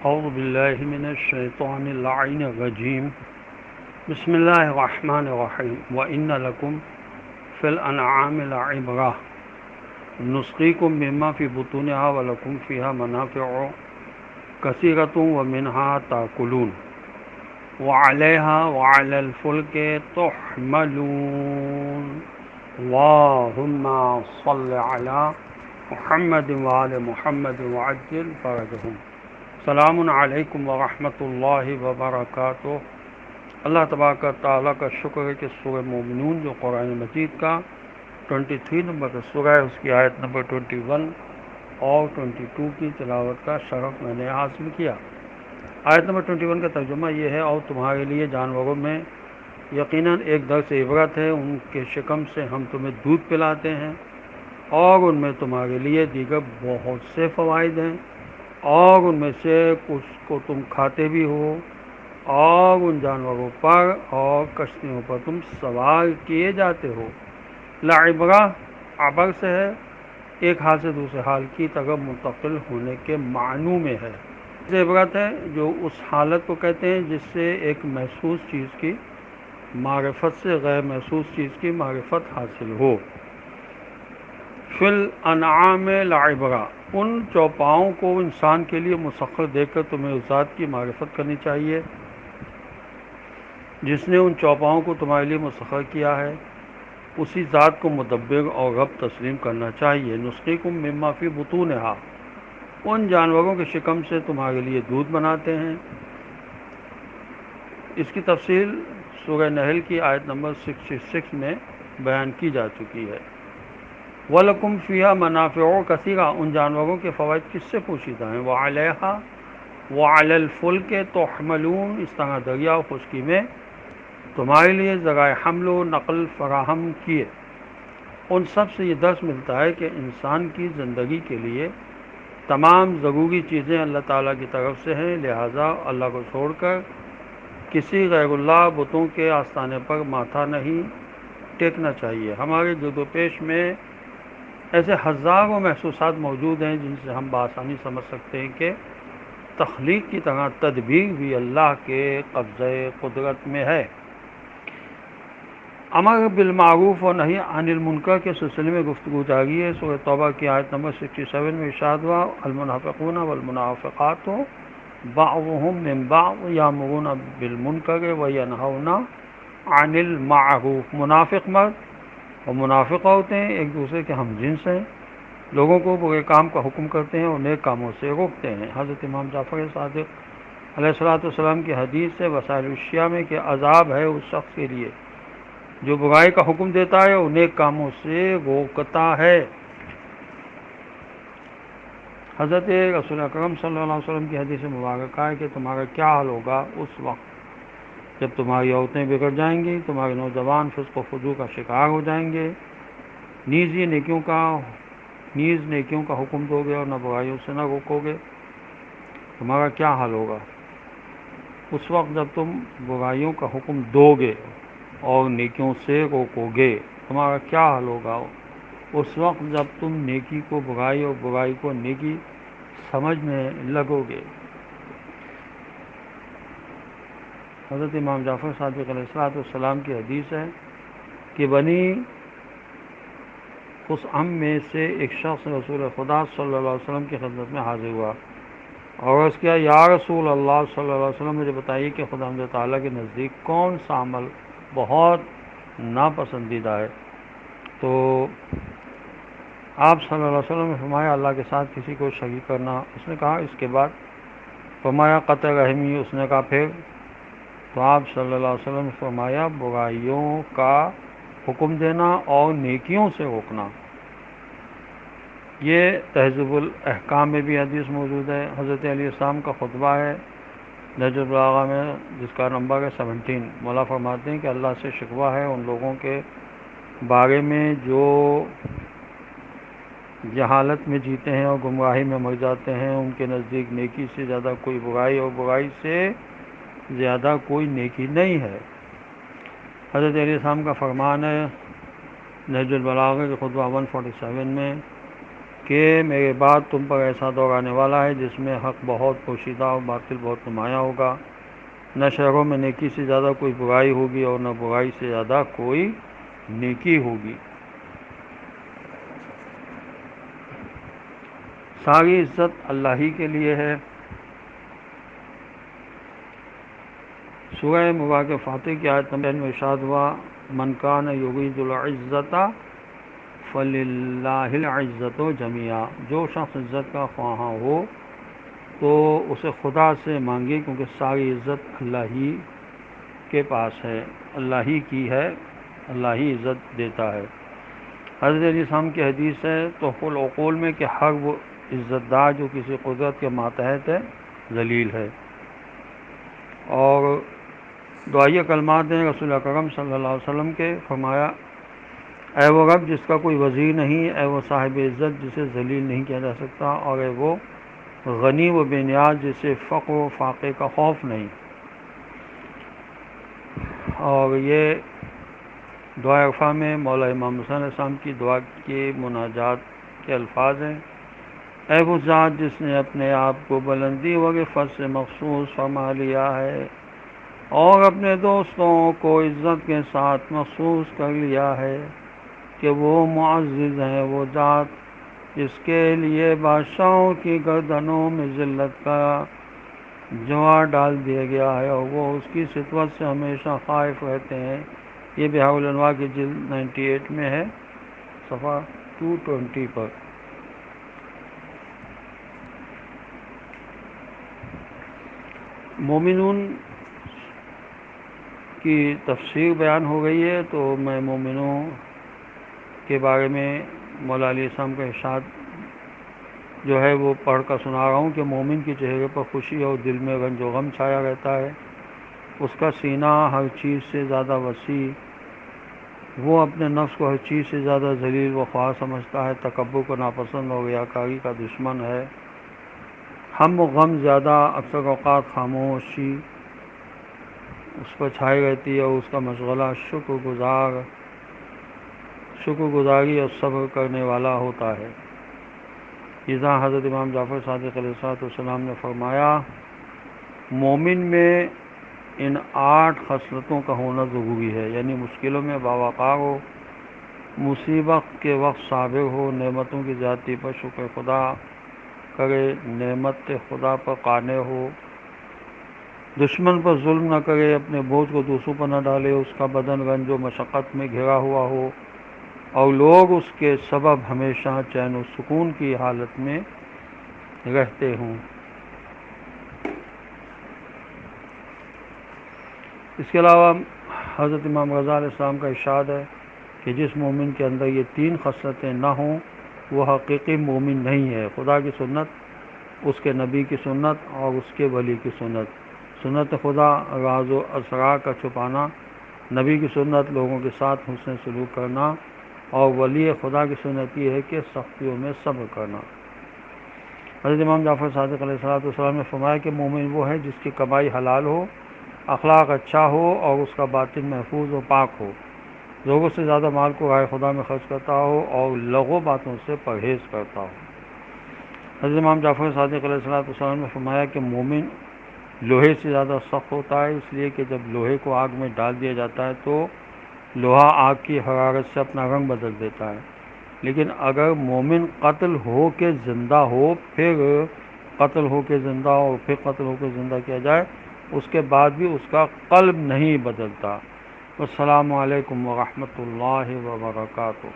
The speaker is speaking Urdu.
اعوذ باللہ من الشیطان اللعین الرجیم بسم اللہ الرحمن الرحیم وَإِنَّ لَكُمْ فِي الْأَنْعَامِ لَعِبْرَةً نُسْقِيكُم مِّمَّا فِي بُطُونِهَا وَلَكُمْ فِيهَا مَنَافِعُ كَثِيرَةٌ وَمِنْهَا تَأْكُلُونَ وَعَلَيْهَا وَعَلَى الْفُلْكِ تُحْمَلُونَ اللهم صل على محمد وآل محمد وعجل فرجهم. السلام علیکم ورحمۃ اللہ وبرکاتہ. اللہ تبارک و تعالیٰ کا شکر ہے کہ سورہ مومنون جو قرآن مجید کا 23 نمبر کا سورہ ہے، اس کی آیت نمبر 21 اور 22 کی تلاوت کا شرف میں نے حاصل کیا. آیت نمبر 21 کا ترجمہ یہ ہے: اور تمہارے لیے جانوروں میں یقیناً ایک درس عبرت ہے، ان کے شکم سے ہم تمہیں دودھ پلاتے ہیں اور ان میں تمہارے لیے دیگر بہت سے فوائد ہیں، اور ان میں سے کچھ کو تم کھاتے بھی ہو، اور ان جانوروں پر اور کشتیوں پر تم سوار کیے جاتے ہو. لعبرہ عبر سے ہے، ایک حال سے دوسرے حال کی طرف منتقل ہونے کے معنی میں ہے. عبرت ہے جو اس حالت کو کہتے ہیں جس سے ایک محسوس چیز کی معرفت سے غیر محسوس چیز کی معرفت حاصل ہو. فی الانعام لعبرہ، ان چوپاؤں کو انسان کے لیے مسخر دیکھ کر تمہیں اس ذات کی معرفت کرنی چاہیے جس نے ان چوپاؤں کو تمہارے لیے مسخر کیا ہے، اسی ذات کو مدبر اور رب تسلیم کرنا چاہیے. نسقیکم مما فی بطونہا، ان جانوروں کے شکم سے تمہارے لیے دودھ بناتے ہیں. اس کی تفصیل سورہ نحل کی آیت نمبر 66 میں بیان کی جا چکی ہے. وَلَكُمْ فِيهَا مَنَافِعُ كَثِيرَةٌ، ان جانوروں کے فوائد کس سے پوشیدہ ہیں. وَعَلَيْهَا وَعَلَى الْفُلْكِ تُحْمَلُونَ، اس طرح دریا و خشکی میں تمہارے لیے ذرائع حمل و نقل فراہم کیے. ان سب سے یہ درس ملتا ہے کہ انسان کی زندگی کے لیے تمام ضروری چیزیں اللہ تعالیٰ کی طرف سے ہیں، لہٰذا اللہ کو چھوڑ کر کسی غیر اللہ بتوں کے آستانے پر ماتھا نہیں ٹیکنا چاہیے. ہمارے گرد و پیش میں ایسے ہزاروں محسوسات موجود ہیں جن سے ہم بآسانی سمجھ سکتے ہیں کہ تخلیق کی طرح تدبیر بھی اللہ کے قبضۂ قدرت میں ہے. امر بالمعروف و نہی عن المنکر کے سلسلے میں گفتگو جاری ہے. سورہ توبہ کی آیت نمبر 67 میں ارشاد ہوا: المنافقون والمنافقات بعضهم من بعض یامرون بالمنکر وینہون عن المعروف. منافق مرد اور منافق عورتیں ایک دوسرے کے ہم جنس ہیں، لوگوں کو برے کام کا حکم کرتے ہیں اور نیک کاموں سے روکتے ہیں. حضرت امام جعفر صادق علیہ السلام کی حدیث سے وسائل الشیعہ میں کہ عذاب ہے اس شخص کے لیے جو برائی کا حکم دیتا ہے اور نیک کاموں سے روکتا ہے. حضرت رسول اکرم صلی اللہ علیہ وسلم کی حدیث مبارکہ ہے کہ تمہارا کیا حال ہوگا اس وقت جب تمہاری عورتیں بگڑ جائیں گی، تمہارے نوجوان فسق و فجور کا شکار ہو جائیں گے، نیز نیکیوں کا حکم دو گے اور نہ برائیوں سے نہ روکو گے. تمہارا کیا حال ہوگا اس وقت جب تم برائیوں کا حکم دو گے اور نیکیوں سے روکو گے. تمہارا کیا حال ہوگا اس وقت جب تم نیکی کو برائی اور برائی کو نیکی سمجھنے لگو گے. حضرت امام جعفر صادق علیہ السلام کی حدیث ہے کہ بنی خثعم میں سے ایک شخص رسول خدا صلی اللہ علیہ وسلم کی خدمت میں حاضر ہوا اور عرض کیا: یا رسول اللہ صلی اللہ علیہ وسلم، مجھے بتائیے کہ خداوند تعالیٰ کے نزدیک کون سا عمل بہت ناپسندیدہ ہے. تو آپ صلی اللہ علیہ وسلم نے فرمایا: اللہ کے ساتھ کسی کو شریک کرنا. اس نے کہا اس کے بعد؟ فرمایا قطع رحمی. اس نے کہا پھر؟ تو آپ صلی اللہ علیہ وسلم نے فرمایا برائیوں کا حکم دینا اور نیکیوں سے روکنا. یہ تہذیب الاحکام میں بھی حدیث موجود ہے. حضرت علیہ السلام کا خطبہ ہے نہج البلاغہ میں، جس کا نمبر ہے 17. مولا فرماتے ہیں کہ اللہ سے شکوہ ہے ان لوگوں کے بارے میں جو جہالت میں جیتے ہیں اور گمراہی میں مر جاتے ہیں. ان کے نزدیک نیکی سے زیادہ کوئی برائی اور برائی سے زیادہ کوئی نیکی نہیں ہے. حضرت علیہ السلام کا فرمان ہے نہج البلاغہ کے خطبہ 147 میں کہ میرے بعد تم پر ایسا دور آنے والا ہے جس میں حق بہت پوشیدہ اور باطل بہت نمایاں ہوگا، نہ شہروں میں نیکی سے زیادہ کوئی برائی ہوگی اور نہ برائی سے زیادہ کوئی نیکی ہوگی۔ ساری عزت اللہ ہی کے لیے ہے۔ سورہ مبارکہ فاتح کی آیت نمبر 10 میں ارشاد ہوا، من کان یرید العزت فللہ العزت جمیعا، جو شخص عزت کا خواہاں ہو تو اسے خدا سے مانگے، کیونکہ ساری عزت اللہ ہی کے پاس ہے، اللہ ہی کی ہے، اللہ ہی عزت دیتا ہے۔ حضرت علیہ السلام کی حدیث ہے تحفۃ العقول میں کہ ہر وہ عزت دار جو کسی قدرت کے ماتحت ہے ذلیل ہے۔ اور دعائیہ کلمات ہیں رسول اکرم صلی اللہ علیہ وسلم کے، فرمایا اے وہ رب جس کا کوئی وزیر نہیں، اے وہ صاحب عزت جسے ذلیل نہیں کیا جا سکتا، اور اے وہ غنی و بے نیاز جسے فقر و فاقے کا خوف نہیں۔ اور یہ دعا عرفہ میں مولا امام حسین علیہ السلام کی دعا کے مناجات کے الفاظ ہیں، اے وہ ذات جس نے اپنے آپ کو بلندی و رفعت سے مخصوص فرما لیا ہے اور اپنے دوستوں کو عزت کے ساتھ مخصوص کر لیا ہے، کہ وہ معزز ہے، وہ ذات جس کے لیے بادشاہوں کی گردنوں میں ذلت کا جوار ڈال دیا گیا ہے اور وہ اس کی سطوت سے ہمیشہ خائف رہتے ہیں۔ یہ بہاء الانوار کی جلد 98 میں ہے، صفحہ 220 پر۔ مومنون کی تفسیر بیان ہو گئی ہے، تو میں مومنوں کے بارے میں مولا علیہ السلام کا ارشاد جو ہے وہ پڑھ کر سنا رہا ہوں کہ مومن کے چہرے پر خوشی اور دل میں رنج و غم چھایا رہتا ہے، اس کا سینہ ہر چیز سے زیادہ وسیع، وہ اپنے نفس کو ہر چیز سے زیادہ ذلیل و خوار سمجھتا ہے، تکبر کو ناپسند اور ریاکاری کا دشمن ہے، ہم و غم زیادہ، اکثر اوقات خاموشی اس پر چھائی رہتی ہے اور اس کا مشغلہ شکر گزاری اور صبر کرنے والا ہوتا ہے۔ اذا حضرت امام جعفر صادق علیہ السلام نے فرمایا، مومن میں ان 8 خصلتوں کا ہونا ضروری ہے، یعنی مشکلوں میں باوقار ہو، مصیبت کے وقت صابر ہو، نعمتوں کی زیادتی پر شکر خدا کرے، نعمت خدا پر قانع ہو، دشمن پر ظلم نہ کرے، اپنے بوجھ کو دوسروں پر نہ ڈالے، اس کا بدن رنج و مشقت میں گھرا ہوا ہو اور لوگ اس کے سبب ہمیشہ چین و سکون کی حالت میں رہتے ہوں۔ اس کے علاوہ حضرت امام رضا علیہ السلام کا ارشاد ہے کہ جس مومن کے اندر یہ 3 خصلتیں نہ ہوں وہ حقیقی مومن نہیں ہے۔ خدا کی سنت، اس کے نبی کی سنت اور اس کے ولی کی سنت، سنت خدا راز و اسرار کا چھپانا، نبی کی سنت لوگوں کے ساتھ حسن سلوک کرنا، اور ولی خدا کی سنت یہ ہے کہ سختیوں میں صبر کرنا۔ حضرت امام جعفر صادق علیہ السلام نے فرمایا کہ مومن وہ ہے جس کی کمائی حلال ہو، اخلاق اچھا ہو اور اس کا باطن محفوظ و پاک ہو، ضرورت سے زیادہ مال کو رائے خدا میں خرچ کرتا ہو اور لغو باتوں سے پرہیز کرتا ہو۔ حضرت امام جعفر صادق علیہ السلام نے فرمایا کہ مومن لوہے سے زیادہ سخت ہوتا ہے، اس لیے کہ جب لوہے کو آگ میں ڈال دیا جاتا ہے تو لوہا آگ کی حرارت سے اپنا رنگ بدل دیتا ہے، لیکن اگر مومن قتل ہو کے زندہ ہو، پھر قتل ہو کے زندہ اور پھر قتل ہو کے زندہ کیا جائے، اس کے بعد بھی اس کا قلب نہیں بدلتا۔ والسلام علیکم ورحمۃ اللہ وبرکاتہ۔